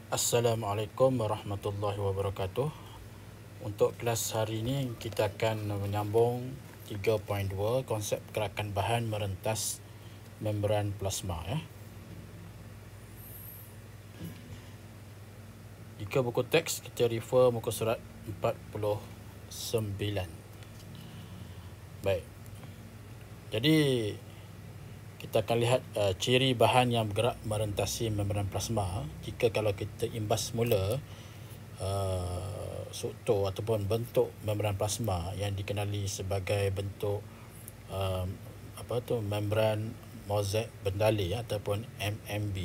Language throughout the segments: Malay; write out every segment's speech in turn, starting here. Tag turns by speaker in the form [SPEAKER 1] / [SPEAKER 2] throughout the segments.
[SPEAKER 1] Assalamualaikum warahmatullahi wabarakatuh. Untuk kelas hari ini kita akan menyambung 3.2 konsep gerakan bahan merentas membran plasma ya. Jika buku teks kita refer muka surat 49. Baik. Jadi kita akan lihat ciri bahan yang bergerak merentasi membran plasma. Jika kalau kita imbas semula struktur ataupun bentuk membran plasma yang dikenali sebagai bentuk membran mozaik bendali ataupun MMB.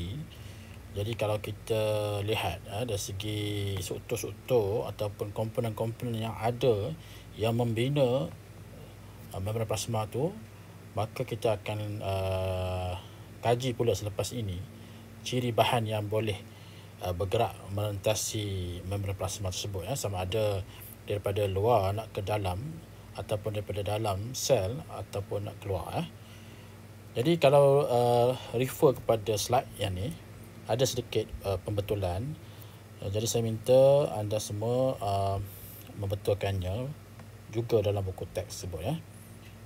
[SPEAKER 1] Jadi kalau kita lihat dari segi struktur-struktur ataupun komponen-komponen yang ada yang membina membran plasma tu, maka kita akan kaji pula selepas ini ciri bahan yang boleh bergerak merentasi membran plasma tersebut ya, sama ada daripada luar nak ke dalam ataupun daripada dalam sel ataupun nak keluar ya. Jadi kalau refer kepada slide yang ni, ada sedikit pembetulan. Jadi saya minta anda semua membetulkannya juga dalam buku teks tersebut ya.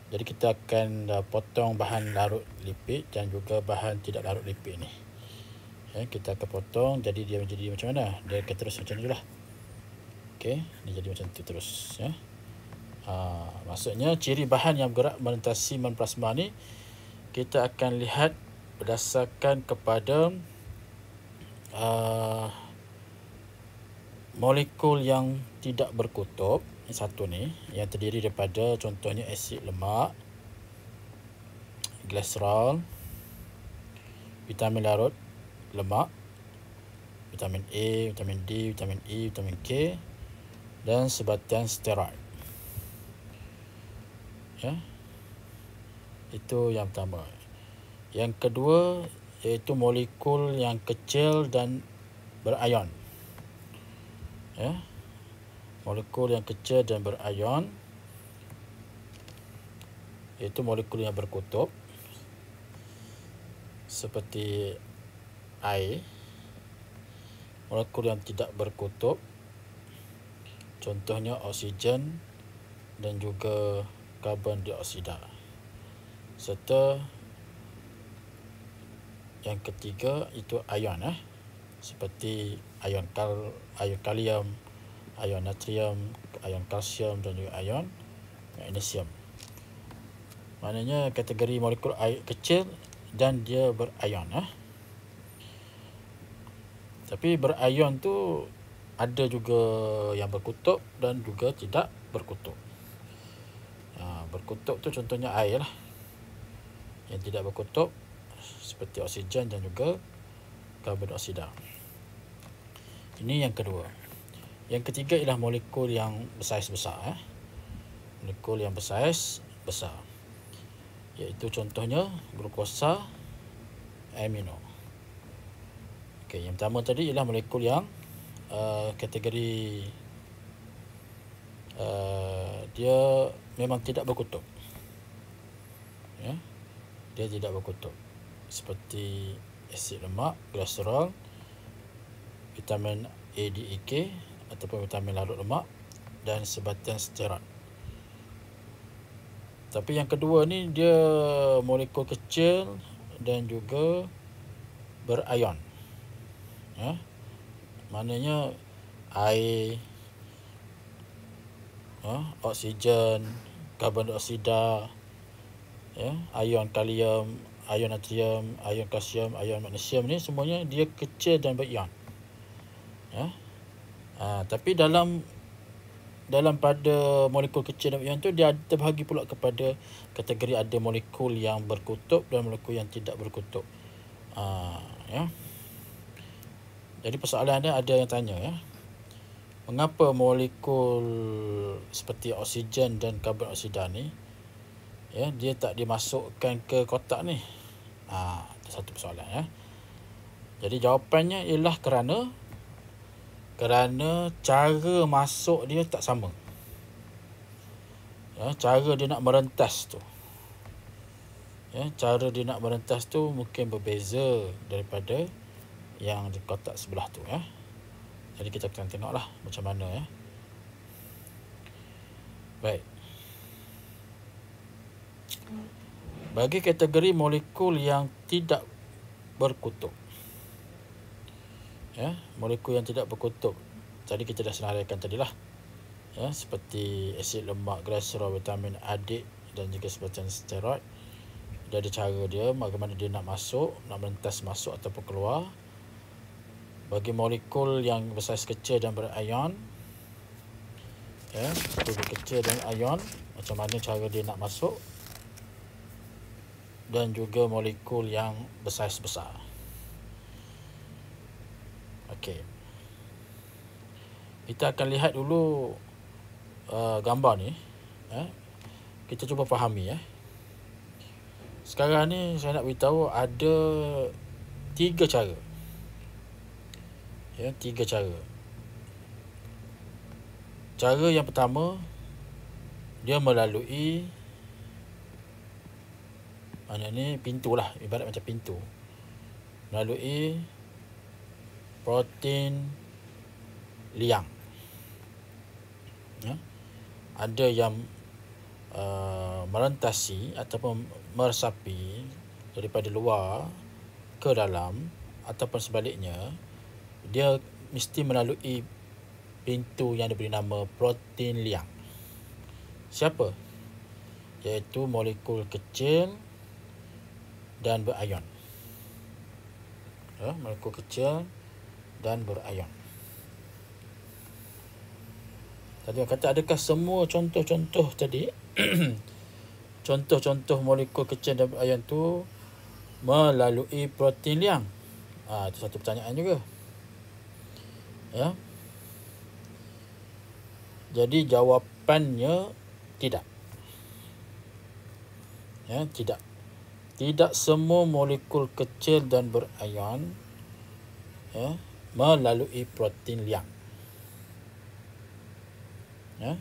[SPEAKER 1] Jadi kita akan potong bahan larut lipid dan juga bahan tidak larut lipid ni. Ya, kita akan potong jadi dia menjadi macam mana? Dia akan terus macam ni lah. Okey, dia jadi macam tu terus ya. Maksudnya ciri bahan yang bergerak merentasi membran plasma ni kita akan lihat berdasarkan kepada molekul yang tidak berkutub. Ini satu ni yang terdiri daripada contohnya asid lemak, glycerol, vitamin larut lemak, vitamin A, vitamin D, vitamin E, vitamin K dan sebatian steroid. Ya. Itu yang pertama. Yang kedua iaitu molekul yang kecil dan berion. Ya. Molekul yang kecil dan berion iaitu molekul yang berkutub seperti air. Molekul yang tidak berkutub contohnya oksigen dan juga karbon dioksida. Serta yang ketiga itu ion seperti ion kalium, ion natrium, ion kalsium dan juga ion magnesium. Maknanya kategori molekul air kecil dan dia berion Tapi berion tu ada juga yang berkutub dan juga tidak berkutub. Berkutub tu contohnya air lah. Yang tidak berkutub seperti oksigen dan juga karbon dioksida. Ini yang kedua. Yang ketiga ialah molekul yang bersaiz besar molekul yang bersaiz besar, iaitu contohnya glukosa, amino. Okey, yang pertama tadi ialah molekul yang kategori dia memang tidak berkutub. Ya. Dia tidak berkutub. Seperti asid lemak, glycerol, vitamin A, D, E, K ataupun vitamin larut lemak dan sebatian steroid. Tapi yang kedua ni dia molekul kecil dan juga berion. Ya. Maknanya air, oksigen, karbon dioksida, ya, ion kalium, ion natrium, ion kalsium, ion magnesium ni semuanya dia kecil dan berion. Ya. Tapi dalam pada molekul kecil dan berion tu dia terbahagi pula kepada kategori ada molekul yang berkutub dan molekul yang tidak berkutub. Ya. Jadi persoalan ada yang tanya ya. Mengapa molekul seperti oksigen dan karbon dioksida ni ya dia tak dimasukkan ke kotak ni? Itu satu persoalan ya. Jadi jawapannya ialah kerana cara masuk dia tak sama. Ya, cara dia nak merentas tu. Ya, cara dia nak merentas tu mungkin berbeza daripada yang di kotak sebelah tu ya. Jadi kita akan tengoklah macam mana ya. Baik. Bagi kategori molekul yang tidak berkutub, ya, molekul yang tidak berkutub, tadi kita dah senaraikan tadilah, ya, seperti asid lemak, glycerol, vitamin A, D dan juga sebahagian steroid. Dia ada cara dia bagaimana dia nak masuk, nak merentas masuk ataupun keluar. Bagi molekul yang bersaiz kecil dan berion, ya, molekul kecil dan ion, macam mana cara dia nak masuk, dan juga molekul yang bersaiz besar. Okey. Kita akan lihat dulu gambar ni. Kita cuba fahami ya. Sekarang ni saya nak beritahu ada 3 cara. Ya, 3 cara. Cara yang pertama, dia melalui mana ni, pintu lah, ibarat macam pintu. Melalui protein liang. Ya. Ada yang merentasi ataupun meresapi daripada luar ke dalam, ataupun sebaliknya, dia mesti melalui pintu yang diberi nama protein liang. Siapa? Iaitu molekul kecil dan berion. Ya, molekul kecil dan berion. Tadi orang kata, adakah semua contoh-contoh tadi contoh-contoh molekul kecil dan berion tu melalui protein liang? Itu satu pertanyaan juga. Ya. Jadi jawapannya tidak. Ya, tidak. Tidak semua molekul kecil dan berion, ya, melalui protein liang. Ya,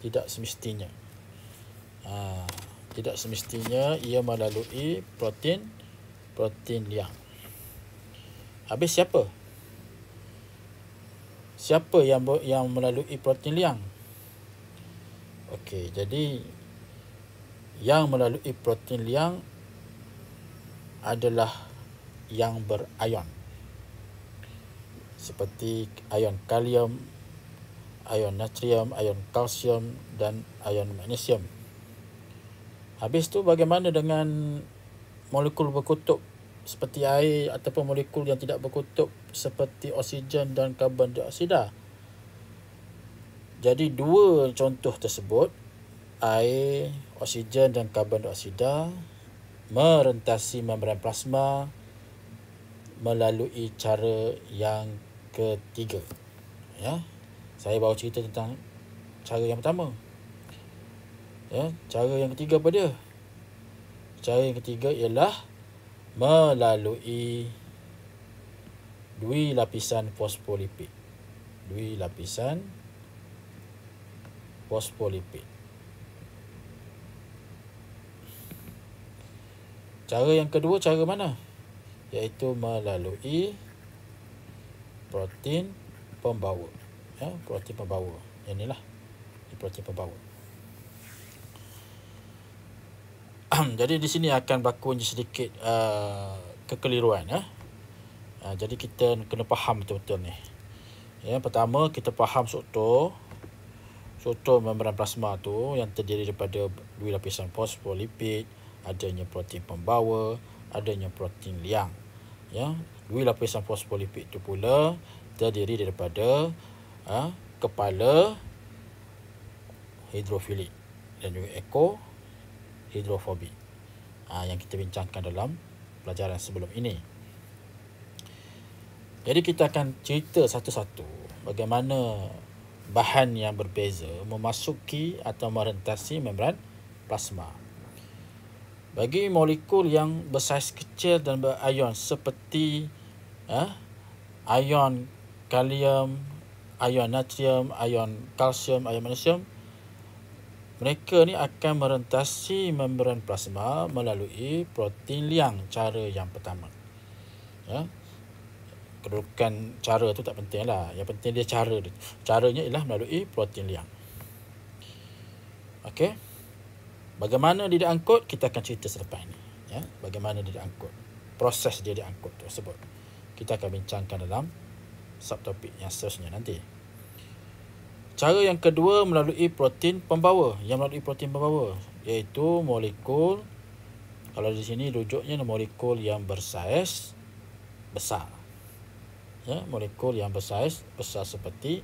[SPEAKER 1] tidak semestinya. Tidak semestinya ia melalui protein liang. Habis siapa? Siapa yang melalui protein liang? Okey, jadi yang melalui protein liang adalah yang berion, seperti ion kalium, ion natrium, ion kalsium dan ion magnesium. Habis tu bagaimana dengan molekul berkutub seperti air ataupun molekul yang tidak berkutub seperti oksigen dan karbon dioksida? Jadi dua contoh tersebut, air, oksigen dan karbon dioksida, merentasi membran plasma melalui cara yang ketiga. Ya, saya baru cerita tentang cara yang pertama. Ya, cara yang ketiga apa dia? Cara yang ketiga ialah melalui dui lapisan fosfolipid. Dui lapisan fosfolipid. Cara yang kedua, cara mana? Iaitu melalui protein pembawa. Ya, protein pembawa. Inilah protein pembawa. Jadi di sini akan berlaku sedikit kekeliruan ya. Jadi kita kena faham betul-betul ni. Ya, pertama kita faham struktur membran plasma tu yang terdiri daripada dua lapisan fosfolipid, adanya protein pembawa, adanya protein liang. Ya, dua lapisan fosfolipid itu pula terdiri daripada kepala hidrofilik dan juga hidrofobik, yang kita bincangkan dalam pelajaran sebelum ini. Jadi kita akan cerita satu-satu bagaimana bahan yang berbeza memasuki atau merentasi membran plasma. Bagi molekul yang bersaiz kecil dan berion seperti ion kalium, ion natrium, ion kalsium, ion magnesium, mereka ni akan merentasi membran plasma melalui protein liang, cara yang pertama. Ya. kedudukan cara tu tak penting lah. Yang penting dia cara dia. Caranya ialah melalui protein liang. Okey. Bagaimana dia diangkut, kita akan cerita selepas ini. Ya, bagaimana dia diangkut. Proses dia diangkut tersebut. Kita akan bincangkan dalam subtopik yang seterusnya nanti. Cara yang kedua melalui protein pembawa. Yang melalui protein pembawa iaitu molekul, kalau di sini rujuknya molekul yang bersaiz besar. Ya, molekul yang bersaiz besar seperti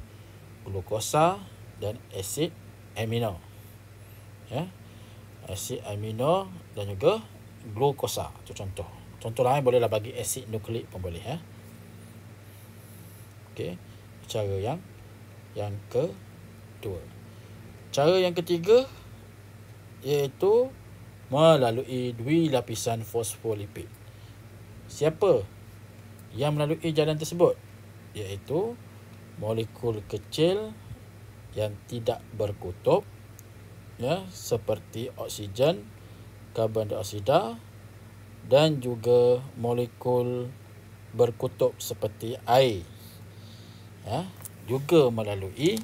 [SPEAKER 1] glukosa dan asid amino. Ya, asid amino dan juga glukosa. Itu contoh. Contoh lain bolehlah bagi asid nukleik pun boleh. Ya. Okey, cara yang kedua. Cara yang ketiga iaitu melalui dui lapisan fosfolipid. Siapa yang melalui jalan tersebut? Iaitu molekul kecil yang tidak berkutub, ya, seperti oksigen, karbon dioksida, dan juga molekul berkutub seperti air. Ya, juga melalui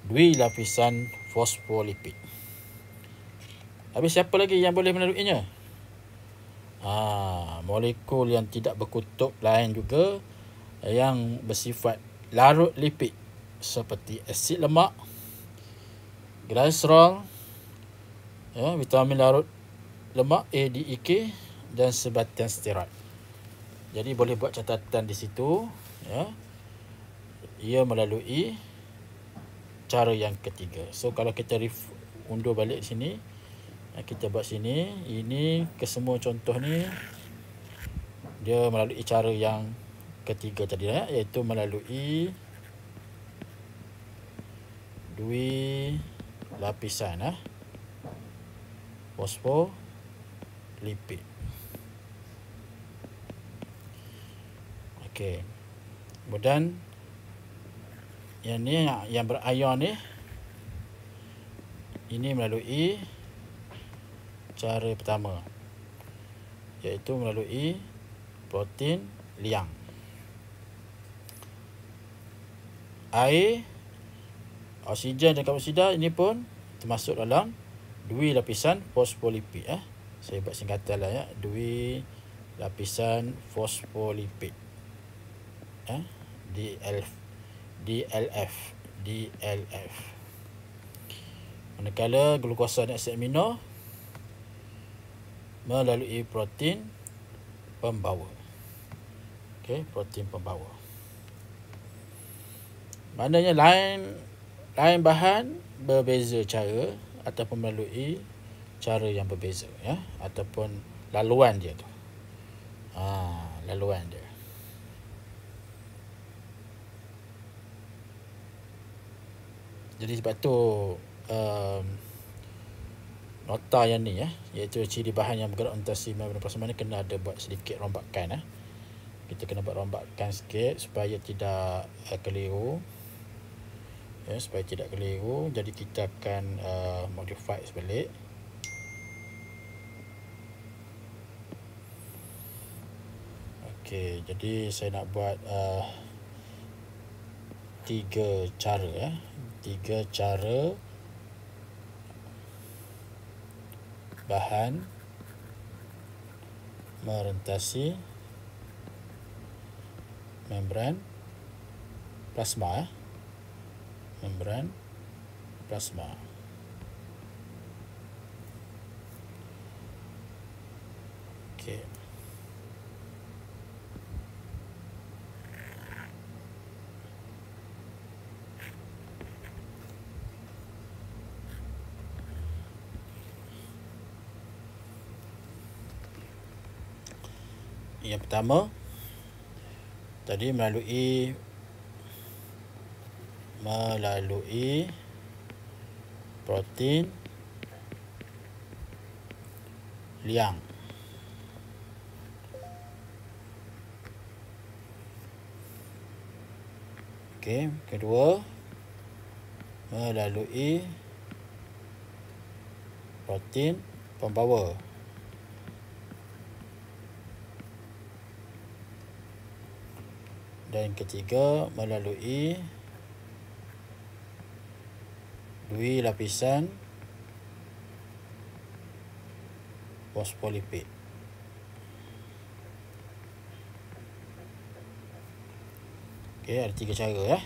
[SPEAKER 1] dui lapisan fosfolipid. Habis siapa lagi yang boleh melaluinya? Molekul yang tidak berkutub lain juga yang bersifat larut lipid seperti asid lemak, glycerol, ya, vitamin larut lemak A, D, E, K dan sebatian steroid. Jadi boleh buat catatan di situ, ya. Ia melalui cara yang ketiga. So kalau kita undur balik di sini, kita buat sini, ini kesemua contoh ni dia melalui cara yang ketiga tadi, ya, iaitu melalui dui lapisan fosfolipid. Okey. Kemudian yang ni, yang berion ni, ini melalui cara pertama, iaitu melalui protein liang. Air, oksigen dan karbon dioksida ini pun termasuk dalam dui lapisan fosfolipid. Saya buat singkatan lah, ya, dui lapisan fosfolipid. DLF. Manakala glukosa dan asid amino melalui protein pembawa. Okey, protein pembawa. Maknanya lain bahan berbeza cara ataupun melalui cara yang berbeza, ya, ataupun laluan dia tu. Laluan dia. Jadi sebab tu nota yang ni, ya, iaitu ciri bahan yang bergerak orientasi membrana ni kena ada buat sedikit rombakan. Kita kena buat rombakan sikit supaya tidak keliru. Ya, supaya tidak keliru. Jadi kita akan modify sebalik. Okey, jadi saya nak buat 3 cara, ya. 3 cara bahan merentasi membran plasma. Membran plasma. Okey. Yang pertama tadi melalui protein liang. Okey, kedua melalui protein pembawa. Dan yang ketiga, melalui dua lapisan fosfolipid. Okey, ada 3 cara ya.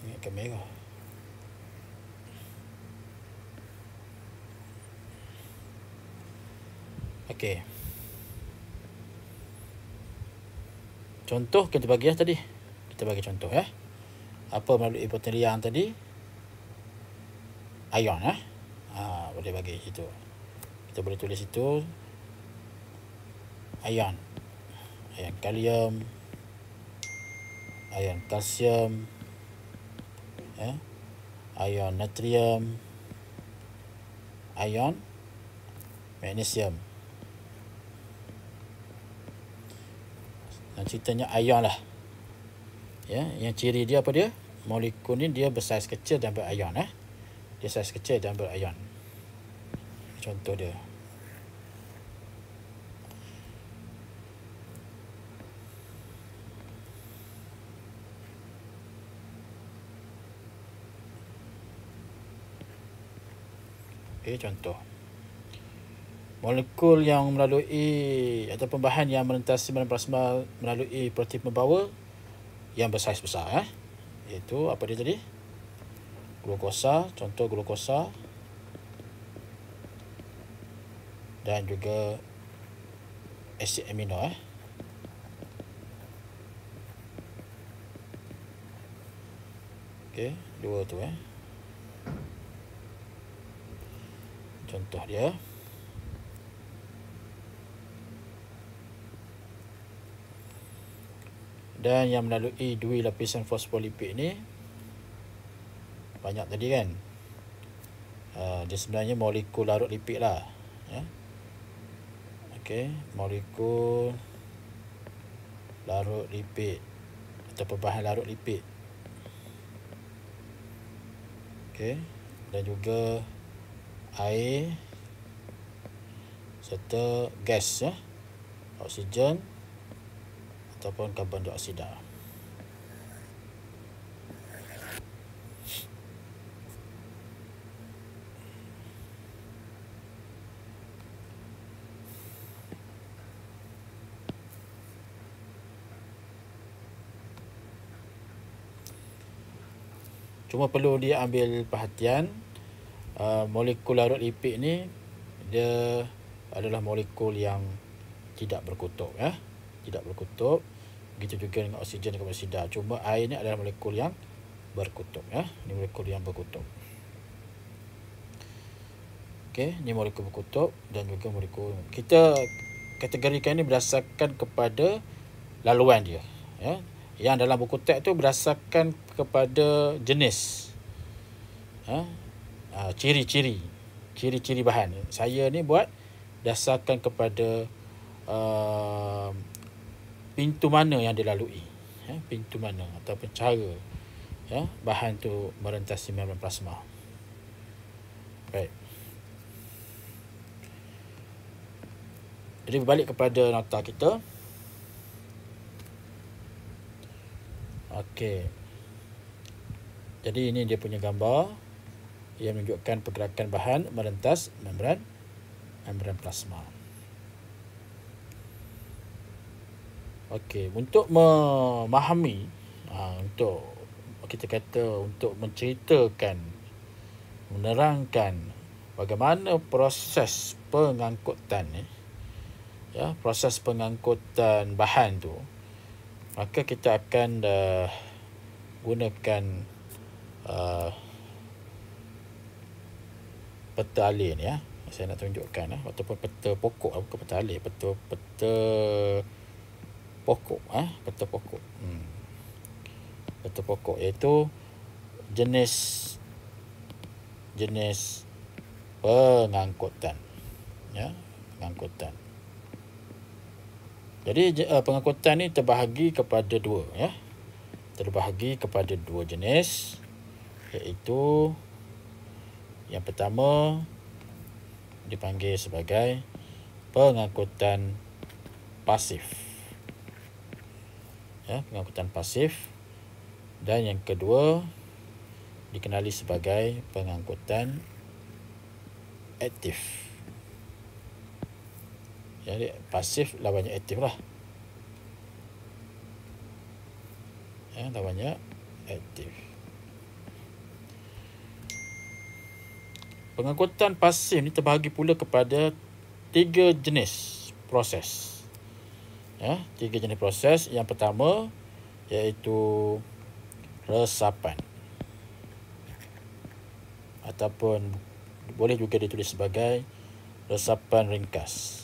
[SPEAKER 1] Ingat kamera. Okey. Contoh kita bagi tadi. Kita bagi contoh ya. Apa melalui protein liang tadi? Ion boleh bagi situ. Kita boleh tulis situ ion. Ion kalium, ion kalsium, ion natrium, ion magnesium. Dan ceritanya ion lah. Ya, yang ciri dia apa dia? Molekul ni dia bersaiz kecil dan berion Dia saiz kecil dan berion. Contoh dia. Okey, contoh. Molekul yang melalui ataupun bahan yang melintasi medan plasma melalui protein pembawa yang bersaiz besar iaitu apa dia tadi? Glukosa, contoh glukosa. Dan juga asid amino Okey, dua tu contoh dia. Dan yang melalui dua lapisan fosfolipid ni banyak tadi kan. Dia sebenarnya molekul larut lipid lah ya. Okey, molekul larut lipid atau bahan larut lipid. Okey, dan juga air serta gas oksigen ataupun karbon dioksida. Cuma perlu dia ambil perhatian, molekul larut lipid ni dia adalah molekul yang tidak berkutub tidak berkutub. Begitu juga dengan oksigen dan karbon dioksida. Cuma air ni adalah molekul yang berkutub Ini molekul yang berkutub. Okey, ni molekul berkutub dan juga molekul. Kita kategorikan ini berdasarkan kepada laluan dia Yang dalam buku teks tu berdasarkan kepada jenis. Ciri-ciri bahan. Saya ni buat berdasarkan kepada pintu mana yang dilalui. Pintu mana ataupun cara bahan tu merentasi membran plasma. Baik. Jadi berbalik kepada nota kita. Okey. Jadi ini dia punya gambar yang menunjukkan pergerakan bahan merentas membran plasma. Okey, untuk memahami, untuk kita kata untuk menceritakan, menerangkan bagaimana proses pengangkutan proses pengangkutan bahan tu, maka kita akan gunakan peta alin saya nak tunjukkan ataupun peta pokok, bukan peta alin, peta pokok peta pokok. Peta pokok iaitu jenis pengangkutan pengangkutan. Jadi pengangkutan ni terbahagi kepada dua terbahagi kepada dua jenis, iaitu yang pertama dipanggil sebagai pengangkutan pasif. Ya, pengangkutan pasif. Dan yang kedua dikenali sebagai pengangkutan aktif. Jadi pasif lawannya aktif lah. Ya, lawannya aktif. Pengangkutan pasif ini terbahagi pula kepada 3 jenis proses. Ya, 3 jenis proses. Yang pertama iaitu resapan, ataupun boleh juga ditulis sebagai resapan ringkas.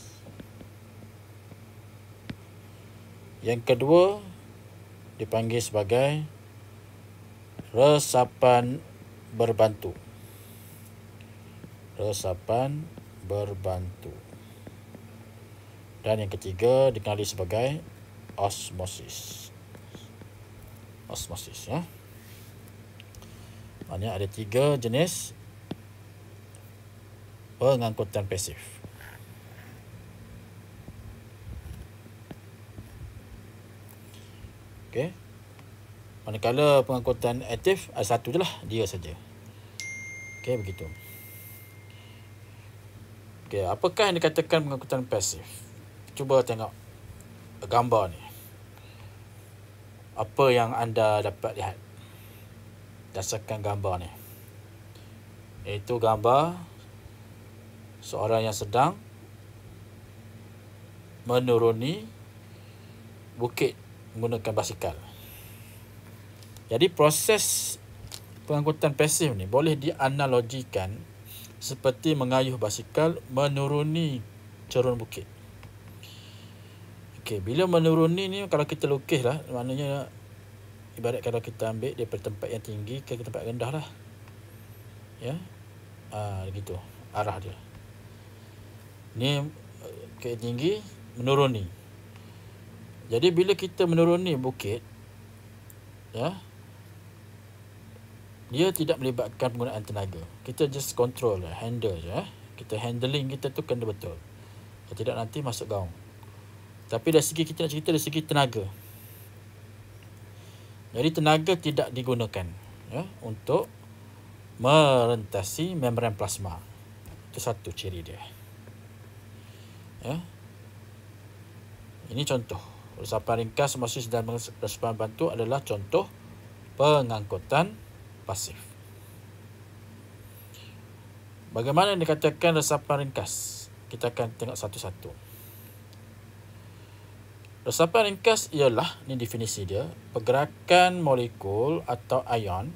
[SPEAKER 1] Yang kedua dipanggil sebagai resapan berbantu. Resapan berbantu. Dan yang ketiga dikenali sebagai osmosis. Osmosis, ya. Maknanya ada 3 jenis pengangkutan pasif. Okey. Manakala pengangkutan aktif ada satu je lah, dia saja. Okey, begitu. Okey, apakah yang dikatakan pengangkutan pasif? Cuba tengok gambar ni. Apa yang anda dapat lihat berdasarkan gambar ni? Iaitu gambar seorang yang sedang menuruni bukit menggunakan basikal. Jadi proses pengangkutan pasif ni boleh dianalogikan seperti mengayuh basikal menuruni cerun bukit. Okey, bila menuruni ni kalau kita lukis lah, maknanya ibarat kalau kita ambil daripada tempat yang tinggi ke tempat rendah lah. Ya. Begitu arah dia. Ni ke tinggi menuruni. Jadi bila kita menuruni bukit, ya, dia tidak melibatkan penggunaan tenaga. Kita just control, handle je. Kita handling kita tu kena betul. Kalau tidak nanti masuk gaung. Tapi dari segi kita nak cerita dari segi tenaga. Jadi tenaga tidak digunakan, ya, untuk merentasi membran plasma. Itu satu ciri dia. Ya. Ini contoh. Resapan ringkas, osmosis dan resapan bantu adalah contoh pengangkutan pasif. Bagaimana dikatakan resapan ringkas? Kita akan tengok satu-satu. Resapan ringkas ialah, ini definisi dia, pergerakan molekul atau ion.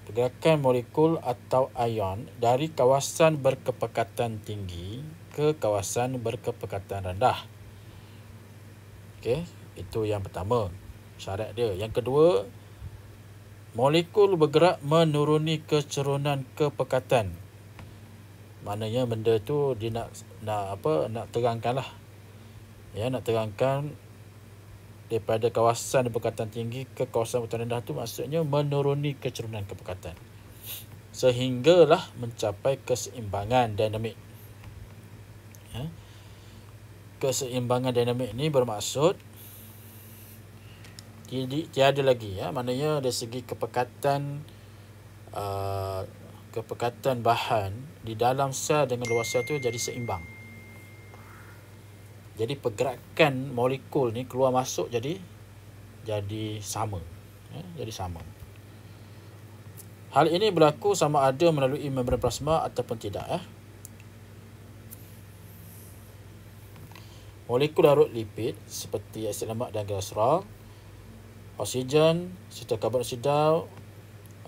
[SPEAKER 1] Pergerakan molekul atau ion dari kawasan berkepekatan tinggi ke kawasan berkepekatan rendah. Okey, itu yang pertama, syarat dia. Yang kedua, molekul bergerak menuruni kecerunan kepekatan. Maknanya benda tu dia nak terangkan lah. Ya, nak terangkan daripada kawasan berkepekatan tinggi ke kawasan berkepekatan rendah tu maksudnya menuruni kecerunan kepekatan. Sehinggalah mencapai keseimbangan dinamik. Ya. Keseimbangan dinamik ni bermaksud tiada lagi, ya, maknanya dari segi kepekatan kepekatan bahan di dalam sel dengan luar sel tu jadi seimbang. Jadi pergerakan molekul ni keluar masuk jadi sama, ya, jadi sama. Hal ini berlaku sama ada melalui membran plasma ataupun tidak, ya. Molekul larut lipid seperti asid lemak dan kolesterol, oksigen serta karbon dioksida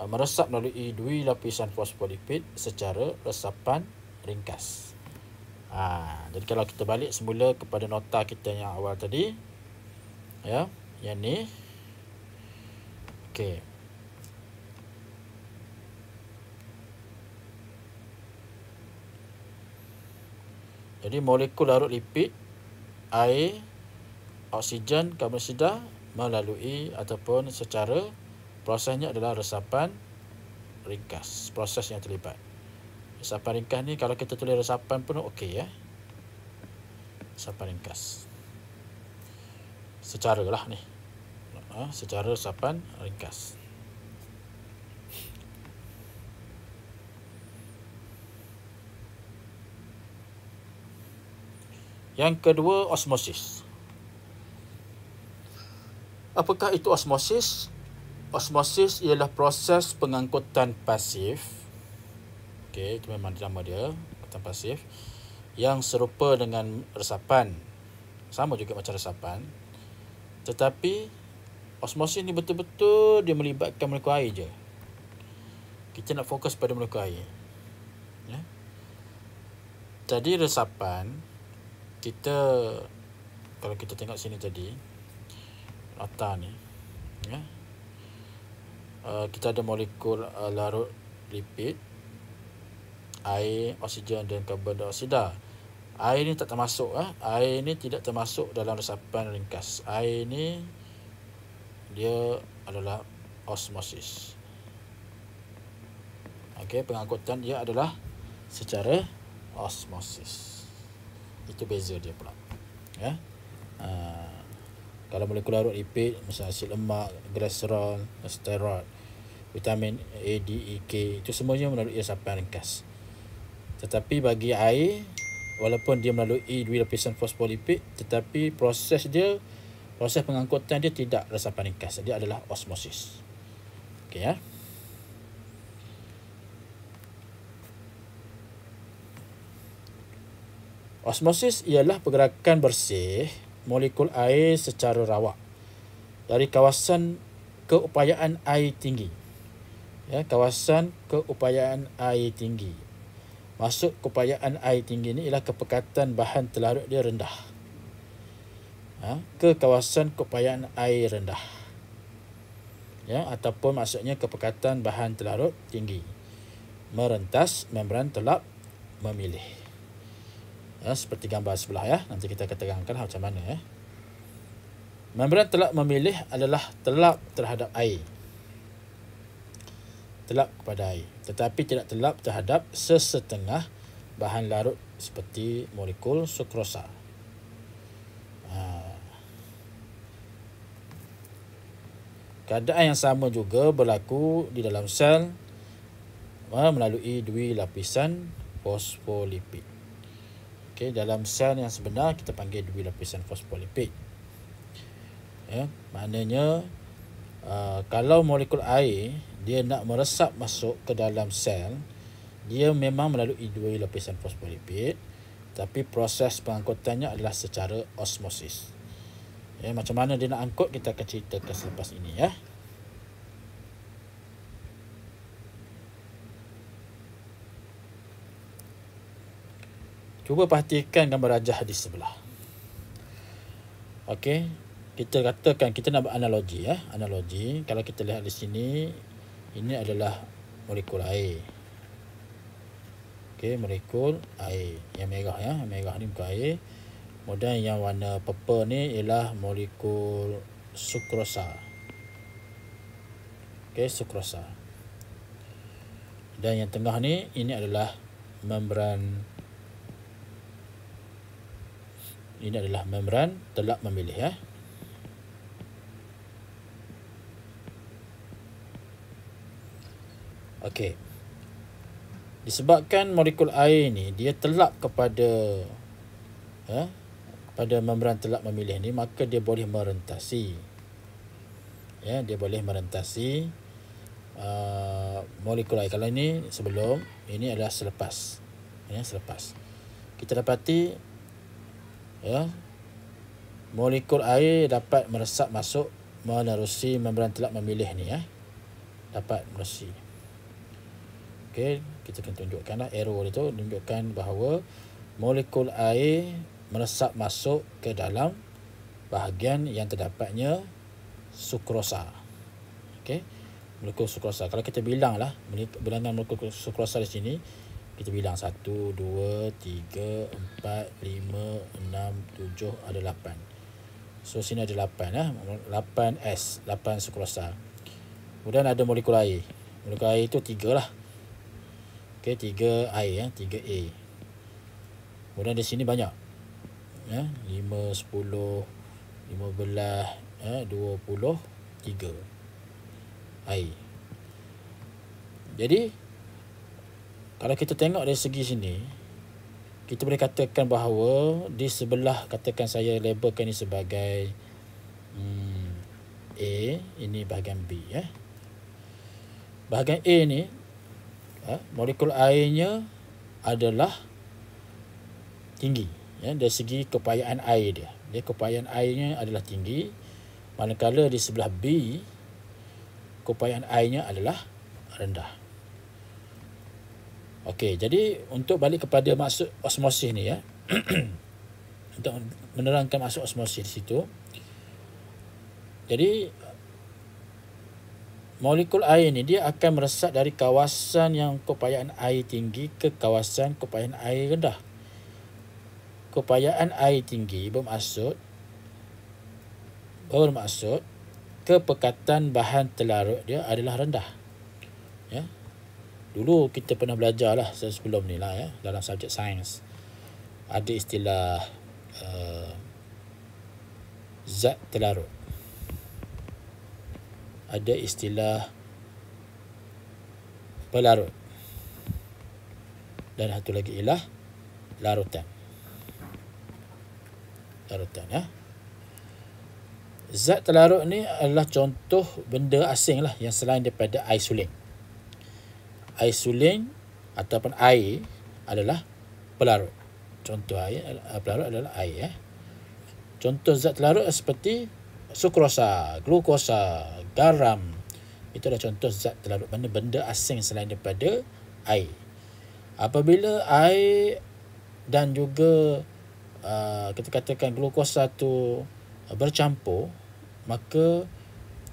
[SPEAKER 1] meresap melalui 2 lapisan fosfolipid secara resapan ringkas. Jadi kalau kita balik semula kepada nota kita yang awal tadi, ya, yang ni. Okey. Jadi molekul larut lipid, air, oksigen, karbon dioksida melalui ataupun secara prosesnya adalah resapan ringkas, proses yang terlibat. Resapan ringkas ni kalau kita tulis resapan pun okey ya. Resapan ringkas. Secara lah ni. Secara resapan ringkas. Yang kedua, osmosis. Apakah itu osmosis? Osmosis ialah proses pengangkutan pasif. Okey, itu memang nama dia, pengangkutan pasif, yang serupa dengan resapan. Sama juga macam resapan. Tetapi osmosis ni betul-betul dia melibatkan molekul air je. Kita nak fokus pada molekul air. Ya. Jadi resapan, kita kalau kita tengok sini tadi, nota ni, ya. Kita ada molekul larut lipid, air, oksigen dan karbon dioksida. Air ni tak termasuk. Air ni tidak termasuk dalam resapan ringkas. Air ni dia adalah osmosis. Okey, pengangkutan dia adalah secara osmosis. Itu beza dia pula. Ya. Kalau molekul larut lipid, misalnya asid lemak, glycerol, steroid, vitamin A, D, E, K, itu semuanya melalui resapan ringkas. Tetapi bagi air, walaupun dia melalui dua lapisan fosfolipid, tetapi proses pengangkutan dia tidak resapan ringkas. Dia adalah osmosis. Okey ya. Osmosis ialah pergerakan bersih molekul air secara rawak dari kawasan keupayaan air tinggi. Ya, kawasan keupayaan air tinggi. Maksud keupayaan air tinggi ni ialah kepekatan bahan terlarut dia rendah. Ke kawasan keupayaan air rendah. Ya, ataupun maksudnya kepekatan bahan terlarut tinggi. Merentas membran telap memilih. Ya, seperti gambar sebelah ya. Nanti kita akan terangkan macam mana ya. Membran telap memilih adalah telap terhadap air. Telap kepada air. Tetapi tidak telap terhadap sesetengah bahan larut seperti molekul sukrosa. Keadaan yang sama juga berlaku di dalam sel melalui dua lapisan fosfolipid. Okay, dalam sel yang sebenar kita panggil dua lapisan fosfolipid. Ya, maknanya kalau molekul air dia nak meresap masuk ke dalam sel, dia memang melalui dua lapisan fosfolipid, tapi proses pengangkutannya adalah secara osmosis. Ya, macam mana dia nak angkut kita akan ceritakan selepas ini ya. Cuba perhatikan gambar rajah di sebelah. Okey, kita katakan kita nak beranalogi ya. Analogi, kalau kita lihat di sini, ini adalah molekul air. Okey, molekul air yang merah ya. Yang merah ni bukan air. Kemudian yang warna purple ni ialah molekul sukrosa. Okey, sukrosa. Dan yang tengah ni ini adalah membran. Ini adalah membran telap memilih ya. Okey. Disebabkan molekul air ni dia telap kepada pada membran telap memilih ni, maka dia boleh merentasi. Ya, dia boleh merentasi molekul air. Kalau ini sebelum, ini adalah selepas. Ya, selepas. Kita dapati ya, molekul air dapat meresap masuk menerusi membran telap memilih ni ya. Dapat menerusi. Okey, kita akan tunjukkanlah arrow itu menunjukkan bahawa molekul air meresap masuk ke dalam bahagian yang terdapatnya sukrosa. Okey, molekul sukrosa. Kalau kita bilanglah bilangan molekul sukrosa di sini, kita bilang 1, 2, 3, 4, 5, 6, 7, ada 8. So sini ada 8 ya. 8S, 8 sukrosa. Kemudian ada molekul air. molekul air itu 3 lah. Okey, 3 air, 3A. Kemudian di sini banyak, 5, 10, 15, 23 air. Jadi kalau kita tengok dari segi sini, kita boleh katakan bahawa di sebelah, katakan saya labelkan ini sebagai A, ini bahagian B. Bahagian A ni, molekul airnya adalah tinggi, dari segi kepayaan air dia. Kepayaan airnya adalah tinggi, manakala di sebelah B, kepayaan airnya adalah rendah. Okey, jadi untuk balik kepada maksud osmosis ni, untuk menerangkan maksud osmosis di situ. Jadi molekul air ni dia akan meresap dari kawasan yang kepayaan air tinggi ke kawasan kepayaan air rendah. Kepayaan air tinggi bermaksud kepekatan bahan terlarut dia adalah rendah. Dulu kita pernah belajar lah sebelum ni lah, dalam subjek sains. Ada istilah zat terlarut. Ada istilah pelarut. Dan satu lagi ialah larutan. Zat terlarut ni adalah contoh benda asing lah yang selain daripada air suling. Air suling ataupun air adalah pelarut. Contoh air pelarut adalah air. Contoh zat terlarut seperti sukrosa, glukosa, garam. Itu adalah contoh zat terlarut, benda-benda asing selain daripada air. Apabila air dan juga kita katakan glukosa tu bercampur, maka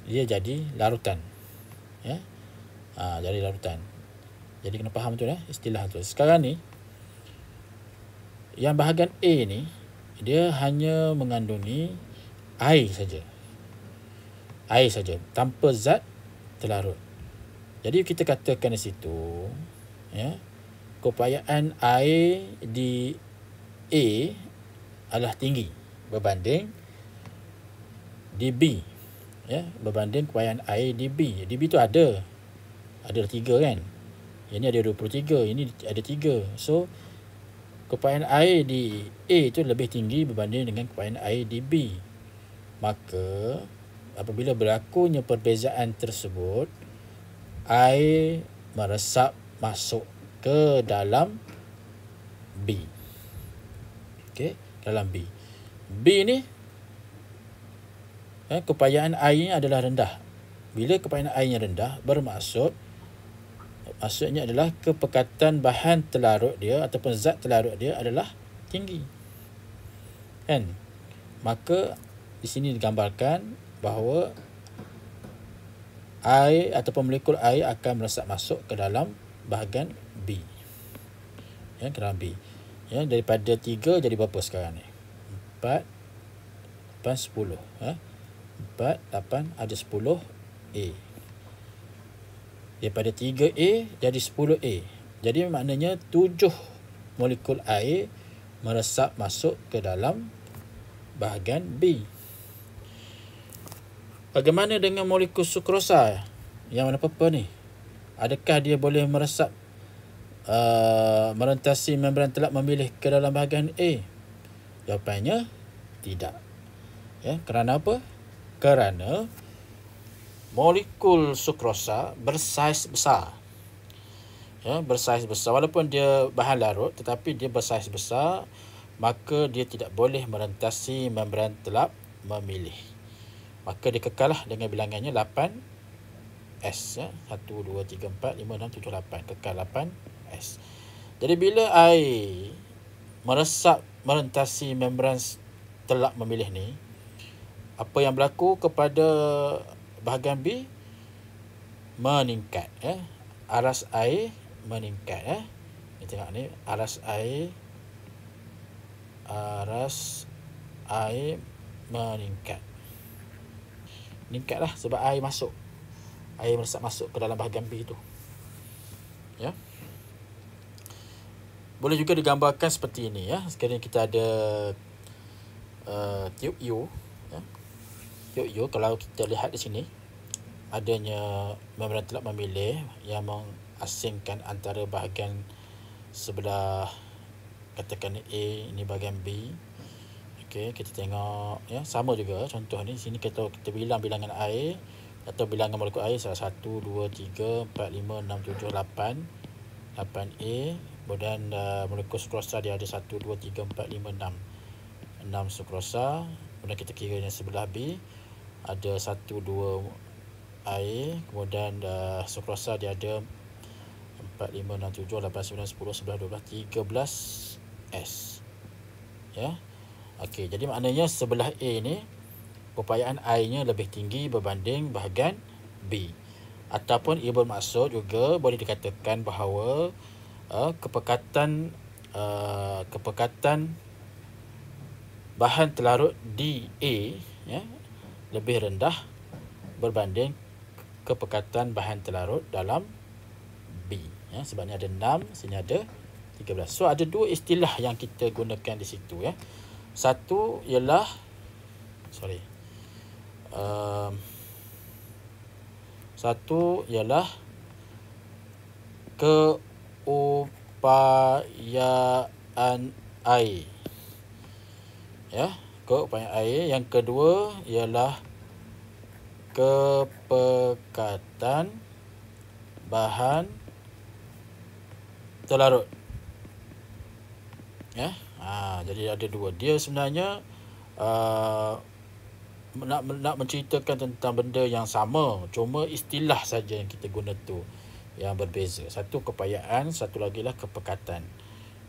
[SPEAKER 1] dia jadi larutan. Jadi larutan. Jadi kena faham tu istilah tu. Sekarang ni yang bahagian A ni, dia hanya mengandungi air saja. Air saja, tanpa zat terlarut. Jadi kita katakan di situ, kepayaan air di A adalah tinggi berbanding di B. Berbanding kepayaan air di B. Di B tu ada 3 kan. Ini ada 23, ini ada 3. So kepayaan air di A itu lebih tinggi berbanding dengan kepayaan air di B. Maka apabila berlakunya perbezaan tersebut, air meresap masuk ke dalam B. Dalam B. B ni kepayaan airnya adalah rendah. Bila kepayaan airnya rendah, maksudnya adalah kepekatan bahan terlarut dia ataupun zat terlarut dia adalah tinggi. Maka di sini digambarkan bahawa air ataupun molekul air akan meresap masuk ke dalam bahagian B. Ke dalam B. Daripada 3 jadi berapa sekarang ni? 4, 8, 10. 4, 8, ada 10A. Daripada 3A jadi 10A. Jadi maknanya 7 molekul air meresap masuk ke dalam bahagian B. Bagaimana dengan molekul sukrosa yang warna purple ni? Adakah dia boleh meresap merentasi membran telak memilih ke dalam bahagian A? Jawapannya tidak. Kerana apa? Kerana molekul sukrosa bersaiz besar. Bersaiz besar. Walaupun dia bahan larut, tetapi dia bersaiz besar, maka dia tidak boleh merentasi membran telak memilih. Maka dia kekallah dengan bilangannya 8S. 1, 2, 3, 4, 5, 6, 7, 8. Kekal 8S. Jadi bila air meresap merentasi membran telak memilih ni, apa yang berlaku kepada bahagian B? Meningkat. Aras air meningkat. Kita tengok ni, aras air meningkat. Meningkatlah sebab air masuk. air meresap masuk ke dalam bahagian B tu. Ya. Boleh juga digambarkan seperti ini ya. Sekarang kita ada tiup U ya. Tiup U, kalau kita lihat di sini adanya membran telap memilih yang mengasingkan antara bahagian sebelah, katakan A, ini bahagian B. Okey, kita tengok ya, sama juga contoh ni. Sini kita bilang bilangan air atau bilangan molekul air 1, 2, 3, 4, 5, 6, 7, 8. 8A. Kemudian molekul sukrosa dia ada 1, 2, 3, 4, 5, 6. 6 sukrosa. Kemudian kita kira yang sebelah B ada 1, 2 air. Kemudian sukrosa dia ada 4, 5, 6, 7, 8, 9, 10, 11, 12, 13 S. Ya. Okey, jadi maknanya sebelah A ni keupayaan airnya lebih tinggi berbanding bahagian B. Ataupun ia bermaksud juga boleh dikatakan bahawa kepekatan bahan telarut di A ya, lebih rendah berbanding kepekatan bahan telarut dalam B ya. Sebabnya ada 6, sini ada 13. So ada dua istilah yang kita gunakan di situ ya. Satu ialah keupayaan air. Ya, keupayaan air. Yang kedua ialah kepekatan bahan telarut. Ya. Jadi ada dua. Dia sebenarnya nak menceritakan tentang benda yang sama, cuma istilah saja yang kita guna tu yang berbeza. Satu keupayaan, satu lagi lah kepekatan.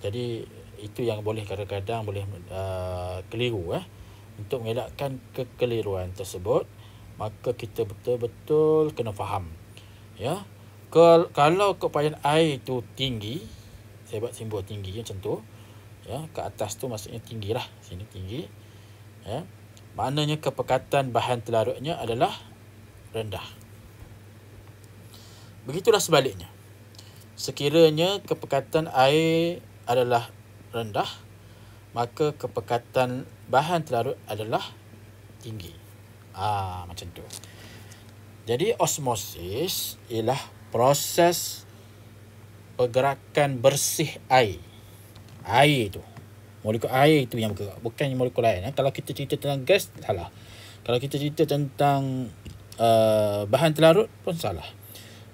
[SPEAKER 1] Jadi itu yang boleh kadang-kadang boleh keliru Untuk mengelakkan kekeliruan tersebut, maka kita betul-betul kena faham ya. Kalau keupayaan air itu tinggi, saya buat simbol tinggi macam tu ya, ke atas tu maksudnya tinggi lah, sini tinggi ya, maknanya kepekatan bahan telarutnya adalah rendah. Begitulah sebaliknya, sekiranya kepekatan air adalah rendah, maka kepekatan bahan telarut adalah tinggi. Macam tu. Jadi osmosis ialah proses pergerakan bersih air. Air tu, molekul air itu yang bergerak, bukan molekul lain. Kalau kita cerita tentang gas, salah. Kalau kita cerita tentang bahan telarut pun salah.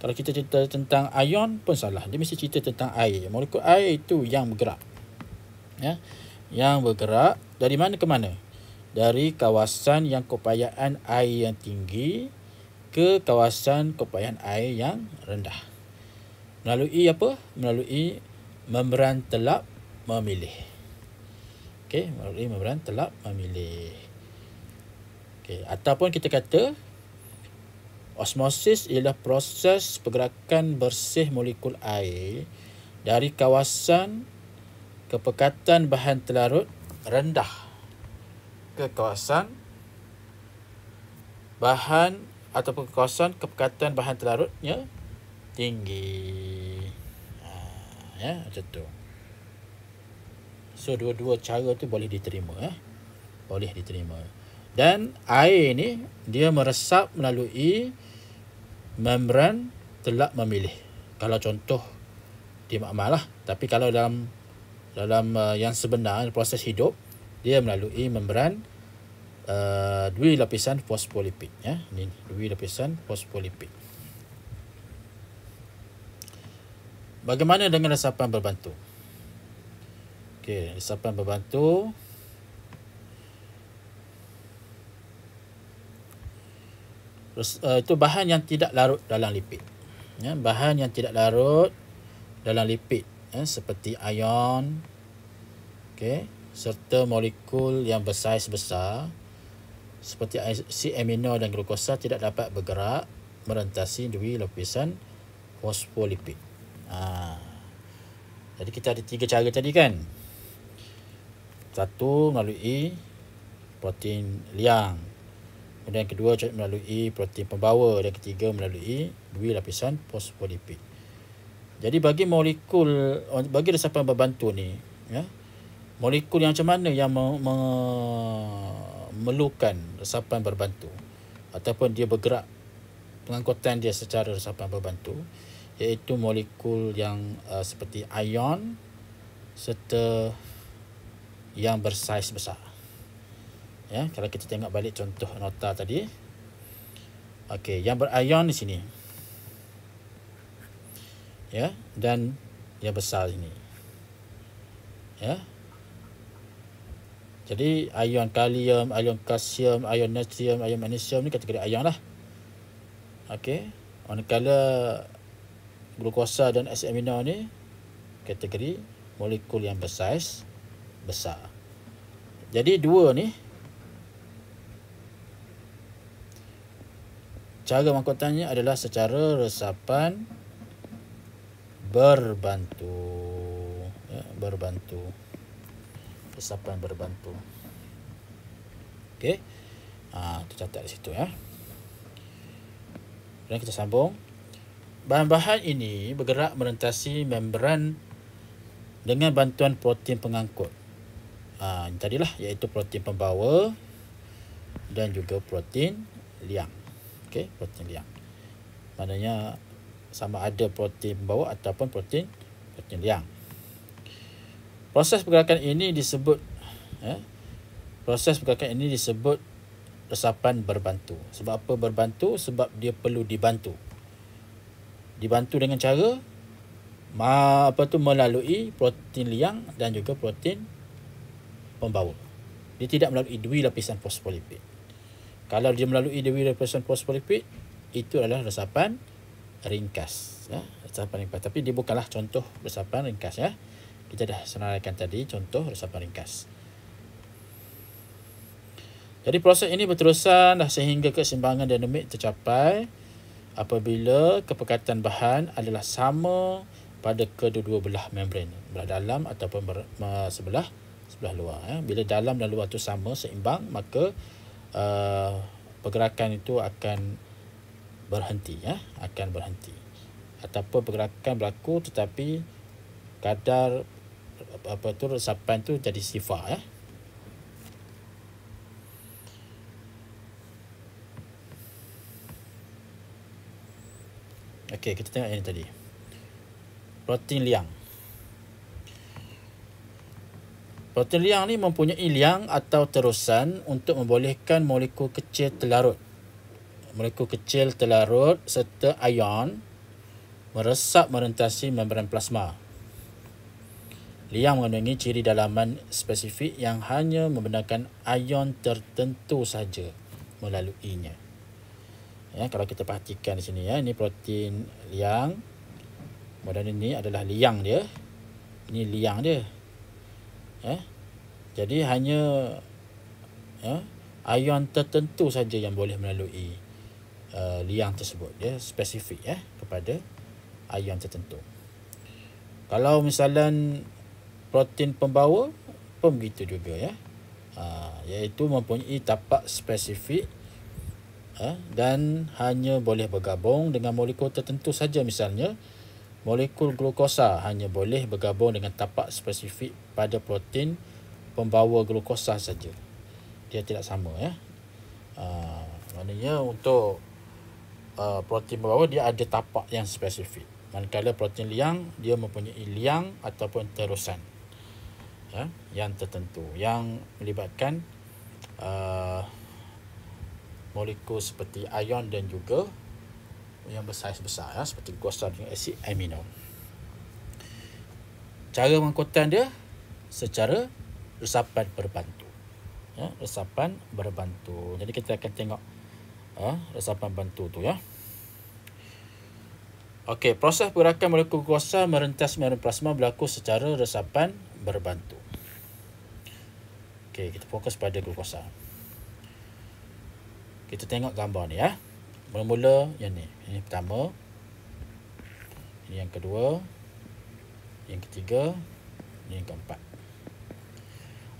[SPEAKER 1] Kalau kita cerita tentang ion pun salah. Dia mesti cerita tentang air. Molekul air itu yang bergerak. Ya, yang bergerak dari mana ke mana? Dari kawasan yang keupayaan air yang tinggi ke kawasan keupayaan air yang rendah. Melalui apa? Melalui membran telap memilih. Okey, melalui membran telap memilih. Okey, ataupun kita kata osmosis ialah proses pergerakan bersih molekul air dari kawasan kepekatan bahan telarut rendah ke kawasan bahan ataupun kawasan kepekatan bahan telarutnya tinggi. Ya, macam tu. So dua-dua cara tu boleh diterima boleh diterima. Dan air ni dia meresap melalui membran telap memilih. Kalau contoh di makmal lah, tapi kalau dalam yang sebenar proses hidup, dia melalui membran dui lapisan fosfolipid ya. Ini dui lapisan fosfolipid. Bagaimana dengan resapan berbantu? Okey, resapan berbantu itu bahan yang tidak larut dalam lipid. Ya, bahan yang tidak larut dalam lipid seperti ion, okey, serta molekul yang bersaiz besar seperti C amino dan glukosa tidak dapat bergerak merentasi dui lapisan fosfolipid. Jadi kita ada 3 cara tadi kan. Satu melalui protein liang, Kemudian yang kedua melalui protein pembawa, dan ketiga melalui 2 lapisan fosfolipid. Jadi bagi resapan berbantu ni, ya, molekul yang macam mana yang memerlukan resapan berbantu ataupun dia bergerak pengangkutan dia secara resapan berbantu, iaitu molekul yang seperti ion serta yang bersaiz besar. Ya, kalau kita tengok balik contoh nota tadi. Okey, yang berion di sini. Ya, dan yang besar ini. Ya. Jadi ion kalium, ion kalsium, ion natrium, ion magnesium ni kategori ion lah. Okey. Manakala glukosa dan asid amino ni kategori molekul yang bersaiz besar. Jadi dua ni cara mengangkutannya adalah secara resapan berbantu. Ya, berbantu. Resapan berbantu. Okey. Kita catat di situ ya. Dan kita sambung. Bahan-bahan ini bergerak melintasi membran dengan bantuan protein pengangkut. Ini tadilah, iaitu protein pembawa dan juga protein liang. Okey, protein liang. Maknanya sama ada protein pembawa ataupun protein liang. Proses pergerakan ini disebut resapan berbantu. Sebab apa berbantu? Sebab dia perlu dibantu. Dibantu dengan cara melalui protein liang dan juga protein pembawa. Dia tidak melalui 2 lapisan fosfolipid. Kalau dia melalui 2 lapisan fosfolipid, itu adalah resapan ringkas. Ya, resapan ringkas. Tapi dia bukanlah contoh resapan ringkas ya. Kita dah senaraikan tadi contoh resapan ringkas. Jadi proses ini berterusan sehingga keseimbangan dinamik tercapai apabila kepekatan bahan adalah sama pada kedua-dua belah membran, belah dalam ataupun sebelah luar. Ya. Bila dalam dan luar itu sama, seimbang, maka pergerakan itu akan berhenti. Ya. Akan berhenti. Ataupun pergerakan berlaku tetapi kadar resapan tu jadi sifar. Ya. Okey, kita tengok yang tadi. Protein liang. Protein liang ni mempunyai liang atau terusan untuk membolehkan molekul kecil terlarut. Molekul kecil terlarut serta ion meresap merentasi membran plasma. Liang mengandungi ciri dalaman spesifik yang hanya membenarkan ion tertentu saja melaluinya. Ya, kalau kita perhatikan di sini ya, ini protein liang. Kemudian ini adalah liang dia. Ini liang dia. Ya. Jadi hanya ion tertentu saja yang boleh melalui liang tersebut. Dia spesifik ya kepada ion tertentu. Kalau misalnya protein pembawa pun begitu juga ya. Iaitu mempunyai tapak spesifik dan hanya boleh bergabung dengan molekul tertentu saja. Misalnya molekul glukosa hanya boleh bergabung dengan tapak spesifik pada protein pembawa glukosa saja. Dia tidak sama ya. Maknanya untuk protein pembawa dia ada tapak yang spesifik. Manakala protein liang dia mempunyai liang ataupun terusan ya, yang tertentu yang melibatkan molekul seperti ion dan juga yang bersaiz besar ya, seperti glukosa dan asid amino. Cara pengangkutan dia secara resapan berbantu. Ya, resapan berbantu. Jadi kita akan tengok resapan bantu tu ya. Okey, proses pergerakan molekul glukosa merentas membran plasma berlaku secara resapan berbantu. Okey, kita fokus pada glukosa. Kita tengok gambar ni ya. Mula-mula yang ni. Ini pertama. Ini yang kedua. Yang ketiga. Ini yang keempat.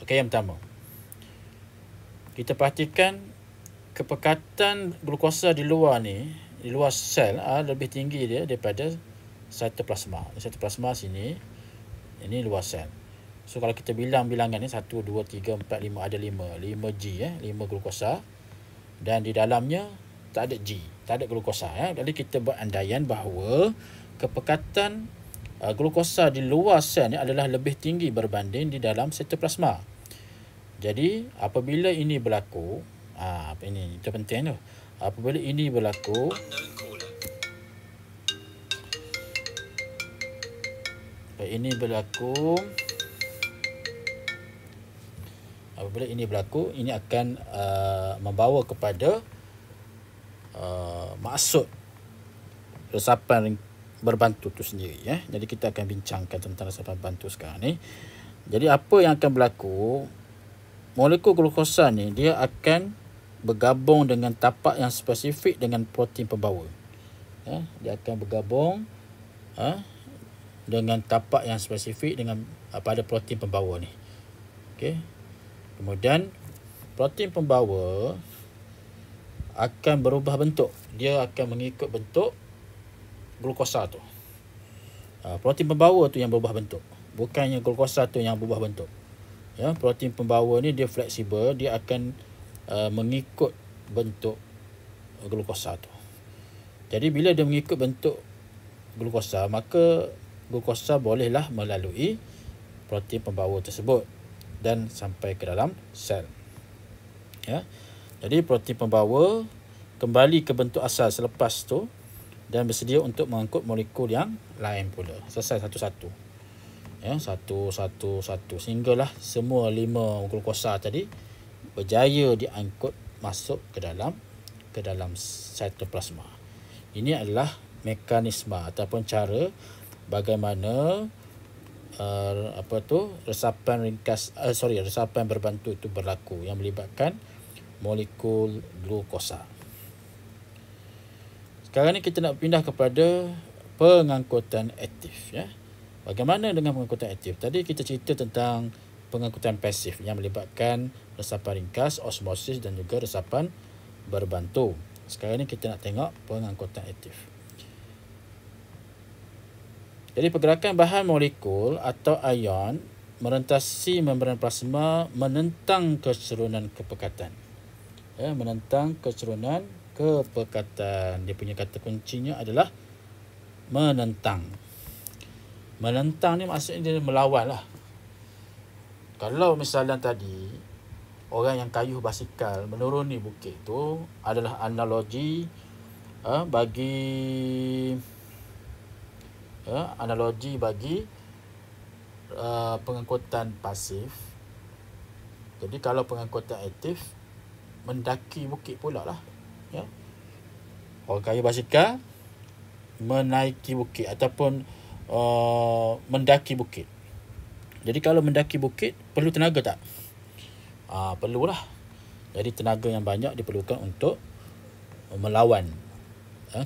[SPEAKER 1] Okey, yang pertama. Kita perhatikan kepekatan glukosa di luar ni, di luar sel lebih tinggi dia daripada cytoplasma. Cytoplasma sini, ini luar sel. So kalau kita bilang bilangan ni 1, 2, 3, 4, 5, ada 5 G 5 glukosa, dan di dalamnya tak ada G, tak ada glukosa Jadi kita buat andaian bahawa kepekatan glukosa di luar sel ni adalah lebih tinggi berbanding di dalam cytoplasma. Jadi apabila ini berlaku, ini itu penting tu. Apabila ini berlaku, apabila ini berlaku, ini akan membawa kepada maksud resapan berbantu tu sendiri Jadi kita akan bincangkan tentang resapan berbantu sekarang ni. Jadi apa yang akan berlaku, molekul glukosa ni dia akan bergabung dengan tapak yang spesifik dengan protein pembawa. Dia akan bergabung dengan tapak yang spesifik dengan pada protein pembawa ni. Okey. Kemudian protein pembawa akan berubah bentuk. Dia akan mengikut bentuk glukosa tu. Protein pembawa tu yang berubah bentuk, bukannya glukosa tu yang berubah bentuk. Protein pembawa ni dia fleksibel, dia akan mengikut bentuk glukosa tu. Jadi bila dia mengikut bentuk glukosa, maka glukosa bolehlah melalui protein pembawa tersebut dan sampai ke dalam sel. Jadi protein pembawa kembali ke bentuk asal selepas tu dan bersedia untuk mengangkut molekul yang lain pula. Selesai satu-satu. Satu-satu sehinggalah semua 5 glukosa tadi berjaya diangkut masuk ke dalam cytoplasma. Ini adalah mekanisme ataupun cara bagaimana resapan berbantu itu berlaku yang melibatkan molekul glukosa. Sekarang ni kita nak pindah kepada pengangkutan aktif Bagaimana dengan pengangkutan aktif? Tadi kita cerita tentang pengangkutan pasif yang melibatkan resapan ringkas, osmosis dan juga resapan berbantu. Sekarang ni kita nak tengok pengangkutan aktif. Jadi pergerakan bahan molekul atau ion merentasi membran plasma menentang kecerunan kepekatan. Menentang kecerunan kepekatan. Dia punya kata kuncinya adalah menentang. Menentang ni maksudnya dia melawan lah. Kalau misalnya tadi orang yang kayuh basikal menuruni bukit tu adalah analogi bagi pengangkutan pasif. Jadi kalau pengangkutan aktif, mendaki bukit pula lah. Orang kayuh basikal menaiki bukit ataupun mendaki bukit. Jadi kalau mendaki bukit perlu tenaga tak? Perlulah. Jadi tenaga yang banyak diperlukan untuk melawan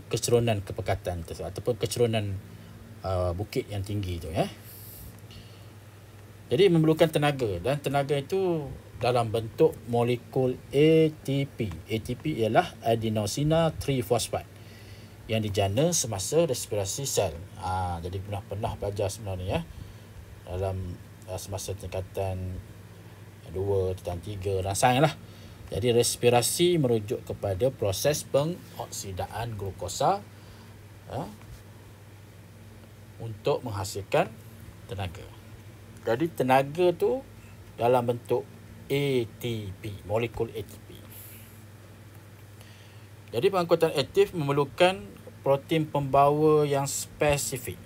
[SPEAKER 1] kecerunan kepekatan tersebut ataupun kecerunan bukit yang tinggi tu Jadi memerlukan tenaga, dan tenaga itu dalam bentuk molekul ATP. ATP ialah adenosine triphosphate yang dijana semasa respirasi sel. Jadi pernah belajar sebenarnya dalam semasa tingkatan 2, tingkatan 3 rasain lah. Jadi respirasi merujuk kepada proses pengoksidaan glukosa untuk menghasilkan tenaga. Jadi tenaga tu dalam bentuk ATP, molekul ATP. Jadi pengangkutan aktif memerlukan protein pembawa yang spesifik.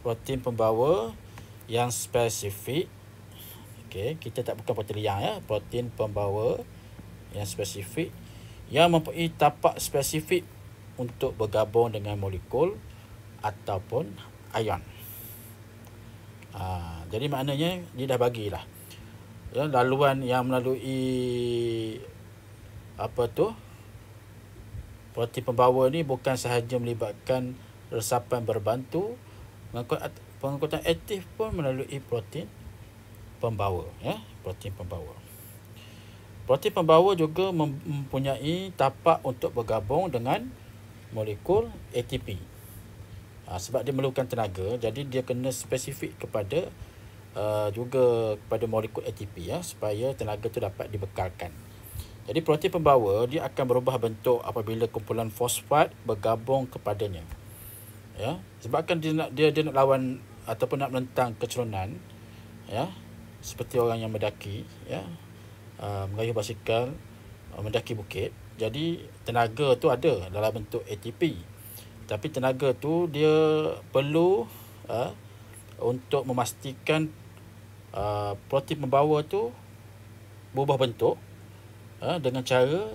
[SPEAKER 1] Protein pembawa yang spesifik. Okey, kita tak bukan protein liang protein pembawa yang spesifik yang mempunyai tapak spesifik untuk bergabung dengan molekul ataupun ion. Jadi maknanya dia dah bagilah laluan yang melalui protein pembawa ni bukan sahaja melibatkan resapan berbantu, pengangkutan aktif pun melalui protein pembawa protein pembawa. Protein pembawa juga mempunyai tapak untuk bergabung dengan molekul ATP. Sebab dia memerlukan tenaga, jadi dia kena spesifik kepada juga kepada molekul ATP supaya tenaga tu dapat dibekalkan. Jadi protein pembawa dia akan berubah bentuk apabila kumpulan fosfat bergabung kepadanya. Sebabkan dia nak lawan ataupun nak menentang kecerunan, seperti orang yang mendaki, mengayuh basikal, mendaki bukit. Jadi tenaga tu ada dalam bentuk ATP. Tapi tenaga tu dia perlu untuk memastikan protein pembawa tu berubah bentuk dengan cara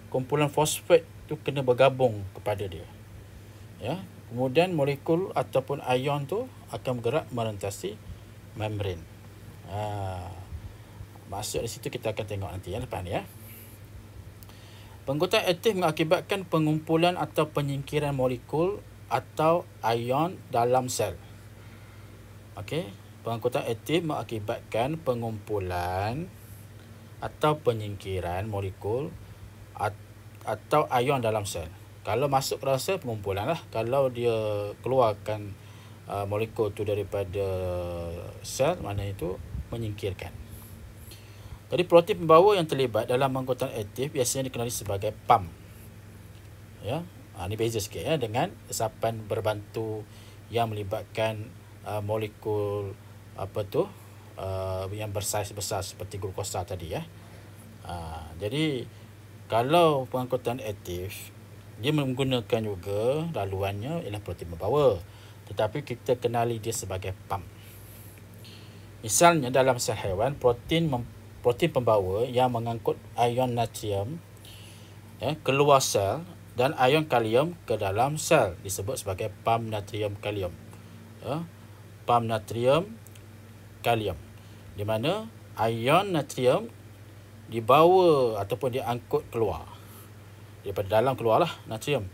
[SPEAKER 1] kumpulan fosfat tu kena bergabung kepada dia. Kemudian molekul ataupun ion tu akan bergerak merentasi membran. Maksud di situ kita akan tengok nanti lepas ni. Pengangkutan aktif mengakibatkan pengumpulan atau penyingkiran molekul atau ion dalam sel. Pengangkutan aktif mengakibatkan pengumpulan atau penyingkiran molekul atau ion dalam sel. Kalau masuk ke dalam sel, pengumpulan lah. Kalau dia keluarkan molekul tu daripada sel, maknanya itu menyingkirkan. Jadi protein pembawa yang terlibat dalam pengangkutan aktif biasanya dikenali sebagai PAM. Ini beza sikit dengan resapan berbantu yang melibatkan molekul yang bersaiz besar seperti glukosa tadi. Jadi kalau pengangkutan aktif dia menggunakan juga laluannya ialah protein pembawa, tetapi kita kenali dia sebagai PAM. Misalnya dalam sel haiwan, protein pembawa yang mengangkut ion natrium keluar sel dan ion kalium ke dalam sel disebut sebagai PAM natrium kalium. PAM natrium kalium, di mana ion natrium dibawa ataupun diangkut keluar daripada dalam, keluarlah natrium.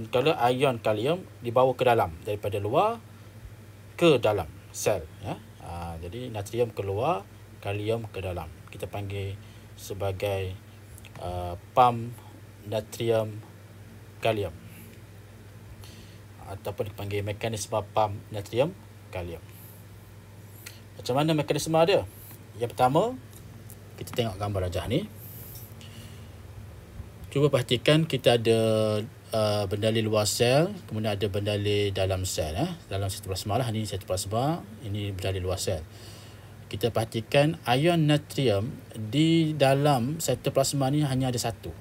[SPEAKER 1] Kalau ion kalium dibawa ke dalam, daripada luar ke dalam sel. Jadi natrium keluar, kalium ke dalam. Kita panggil sebagai PAM natrium kalium, ataupun dipanggil mekanisme PAM natrium kalium. Macam mana mekanisme dia? Yang pertama, kita tengok gambar rajah ni. Cuba perhatikan, kita ada bendalil luar sel, kemudian ada bendalil dalam sel. Dalam sitoplasma lah, ini sitoplasma, ini bendalil luar sel. Kita perhatikan ion natrium di dalam sitoplasma ni hanya ada satu.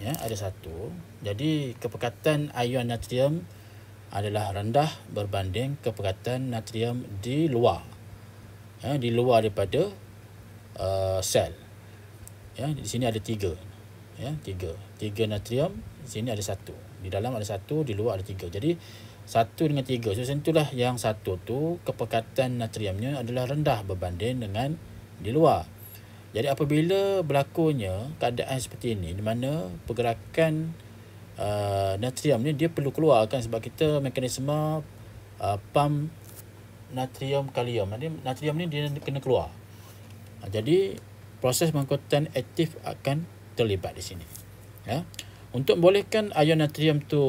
[SPEAKER 1] Ada satu. Jadi kepekatan ion natrium adalah rendah berbanding kepekatan natrium di luar. Di luar daripada sel. Di sini ada tiga. Tiga natrium, di sini ada satu. Di dalam ada satu, di luar ada tiga. Jadi satu dengan tiga. So itulah yang satu tu kepekatan natriumnya adalah rendah berbanding dengan di luar. Jadi apabila berlakunya keadaan seperti ini, di mana pergerakan natrium ni dia perlu keluarkan, sebab kita mekanisme PAM natrium kalium. Natrium ni dia kena keluar. Jadi proses pengangkutan aktif akan terlibat di sini. Untuk membolehkan ion natrium tu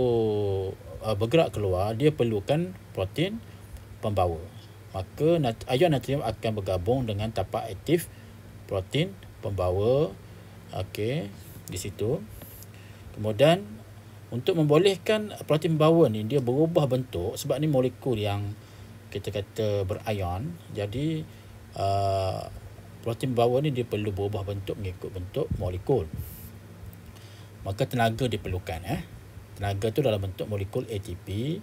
[SPEAKER 1] bergerak keluar, dia perlukan protein pembawa. Maka ion natrium akan bergabung dengan tapak aktif protein pembawa. Di situ. Kemudian untuk membolehkan protein pembawa ni dia berubah bentuk, sebab ni molekul yang kita kata berion. Jadi protein pembawa ni dia perlu berubah bentuk mengikut bentuk molekul. Maka tenaga diperlukan. Tenaga tu dalam bentuk molekul ATP.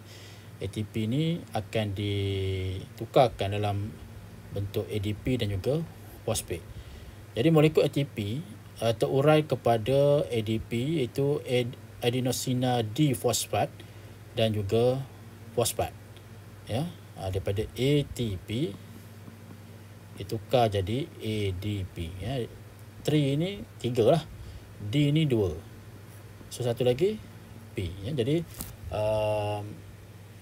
[SPEAKER 1] ATP ni akan ditukarkan dalam bentuk ADP dan juga fosfat. Jadi molekul ATP terurai kepada ADP, iaitu adenosina D-fosfat dan juga fosfat. Daripada ATP ditukar jadi ADP. 3 ni 3 lah. D ni 2. So satu lagi P. Jadi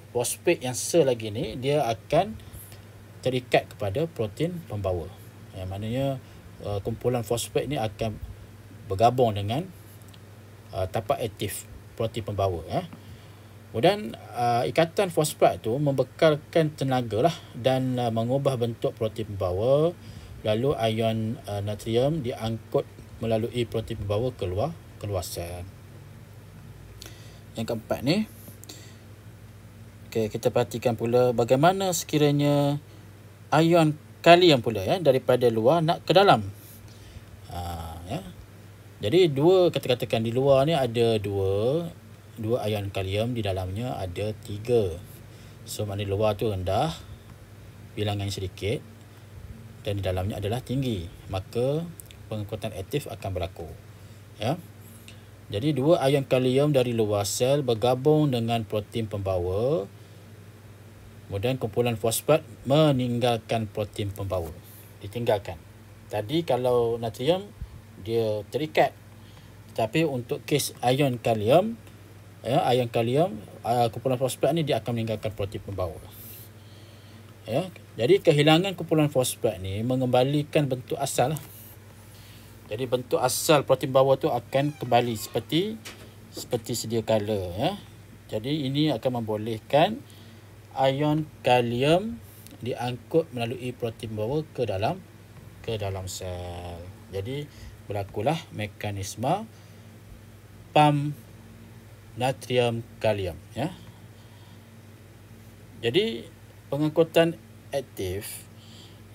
[SPEAKER 1] fosfat yang lagi ni dia akan terikat kepada protein pembawa. Yang maknanya kumpulan fosfat ini akan bergabung dengan tapak aktif protein pembawa. Kemudian ikatan fosfat tu membekalkan tenaga lah dan mengubah bentuk protein pembawa, lalu ion natrium diangkut melalui protein pembawa keluar sel. Yang keempat ni, okay, kita perhatikan pula bagaimana sekiranya ion kalium pula daripada luar nak ke dalam. Jadi katakan di luar ni ada dua ion kalium, di dalamnya ada 3. So maknanya luar tu rendah, bilangannya sedikit, dan di dalamnya adalah tinggi, maka pengangkutan aktif akan berlaku. Jadi 2 ion kalium dari luar sel bergabung dengan protein pembawa, kemudian kumpulan fosfat meninggalkan protein pembawa. Ditinggalkan. Tadi kalau natrium dia terikat, tapi untuk kes ion kalium, kumpulan fosfat ni dia akan meninggalkan protein pembawa. Jadi kehilangan kumpulan fosfat ni mengembalikan bentuk asal. Jadi bentuk asal protein pembawa tu akan kembali seperti sedia kala. Jadi ini akan membolehkan ion kalium diangkut melalui protein pembawa ke dalam sel. Jadi berlakulah mekanisme pam natrium kalium. Jadi pengangkutan aktif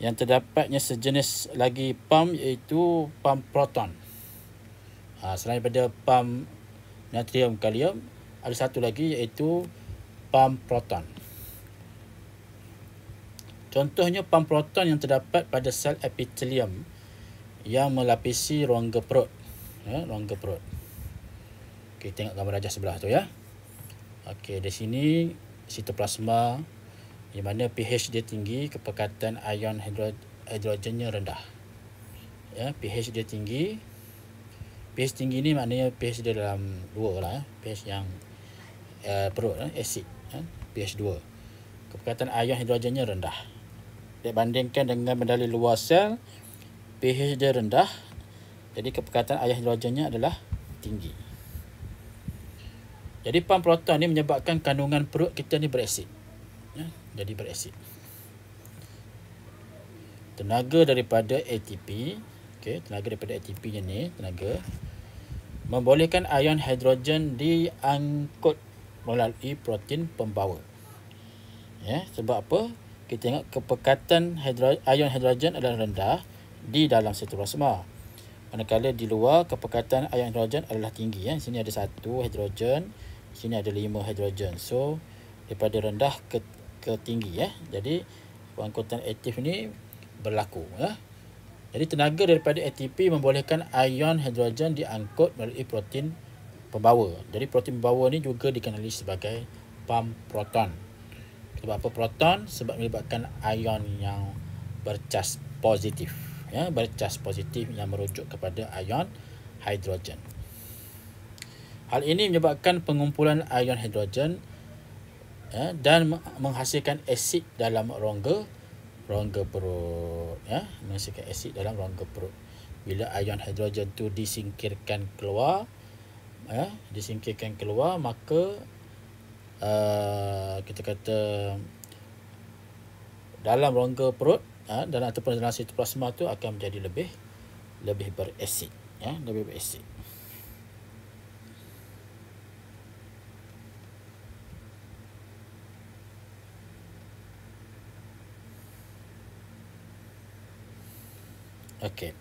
[SPEAKER 1] yang terdapatnya sejenis lagi pam, iaitu pam proton. Selain daripada pam natrium kalium, ada satu lagi iaitu pam proton. Contohnya pam proton yang terdapat pada sel epitelium yang melapisi rongga perut. Rongga perut. Okey, tengok gambar rajah sebelah tu ya. Okey, di sini sitoplasma, di mana pH dia tinggi, kepekatan ion hidrogennya rendah. pH dia tinggi. pH tinggi ni maknanya pH dia dalam 2 lah. pH yang perut, asid, pH 2. Kepekatan ion hidrogennya rendah. Dibandingkan dengan medali luar sel, pH dia rendah, jadi kepekatan ion hidrogennya adalah tinggi. Jadi pam proton ni menyebabkan kandungan perut kita ni berasid. Jadi berasid. Tenaga daripada ATP, tenaga daripada ATP ni, membolehkan ion hidrogen diangkut melalui protein pembawa. Sebab apa? Kita tengok kepekatan ion hidrogen adalah rendah di dalam sitoplasma, manakala di luar kepekatan ion hidrogen adalah tinggi. Sini ada 1 hidrogen, sini ada 5 hidrogen. So daripada rendah ke tinggi. Jadi pengangkutan aktif ni berlaku. Jadi tenaga daripada ATP membolehkan ion hidrogen diangkut melalui protein pembawa. Jadi protein pembawa ni juga dikenali sebagai pam proton. Sebab apa proton? Sebab melibatkan ion yang bercas positif. Bercas positif yang merujuk kepada ion hidrogen. Hal ini menyebabkan pengumpulan ion hidrogen dan menghasilkan asid dalam rongga perut. Menghasilkan asid dalam rongga perut. Bila ion hidrogen tu disingkirkan keluar, maka kita kata dalam rongga perut dan ataupun dalam sitoplasma tu akan menjadi lebih berasid. Lebih berasid. Okey.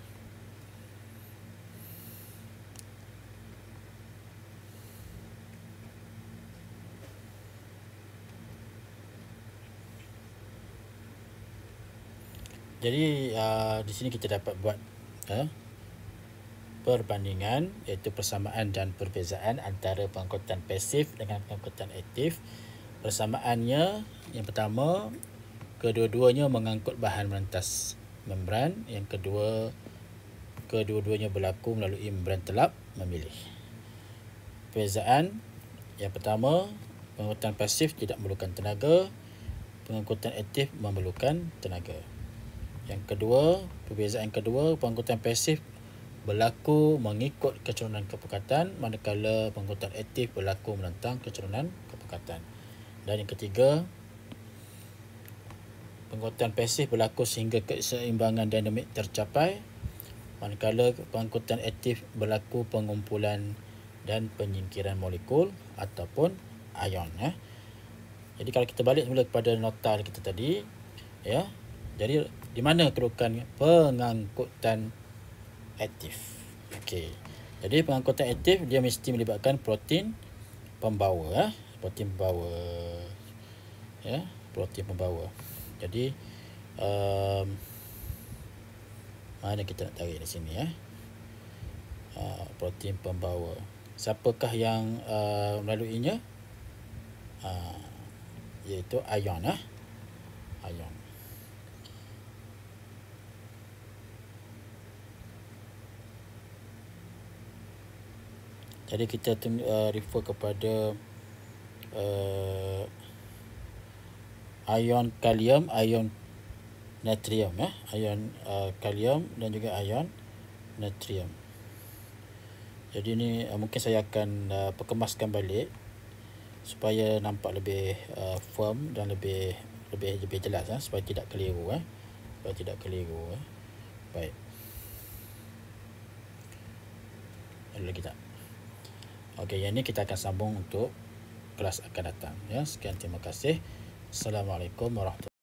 [SPEAKER 1] Jadi di sini kita dapat buat perbandingan, iaitu persamaan dan perbezaan antara pengangkutan pasif dengan pengangkutan aktif. Persamaannya, yang pertama, kedua-duanya mengangkut bahan merentas membran. Yang kedua, kedua-duanya berlaku melalui membran telap memilih. Perbezaan, yang pertama, pengangkutan pasif tidak memerlukan tenaga, pengangkutan aktif memerlukan tenaga. Yang kedua, perbezaan kedua, pengangkutan pasif berlaku mengikut kecerunan kepekatan, manakala pengangkutan aktif berlaku menentang kecerunan kepekatan. Dan yang ketiga, pengangkutan pasif berlaku sehingga keseimbangan dinamik tercapai, manakala pengangkutan aktif berlaku pengumpulan dan penyingkiran molekul ataupun ion. Jadi kalau kita balik semula kepada nota kita tadi, ya. Jadi di mana kedudukan pengangkutan aktif? Okey. Jadi pengangkutan aktif dia mesti melibatkan protein pembawa, protein pembawa. Ya, protein pembawa. Jadi mana kita nak tarik di sini, ya. Protein pembawa. Siapakah yang melaluinya? Iaitu ion, ion. Jadi kita refer kepada ion kalium, ion natrium, ion kalium dan juga ion natrium. Jadi ini mungkin saya akan perkemaskan balik supaya nampak lebih firm dan lebih jelas, supaya tidak keliru, Baik. Ada lagi tak? Okey, yang ini kita akan sambung untuk kelas akan datang, ya. Sekian, terima kasih. Assalamualaikum warahmatullahi wabarakatuh.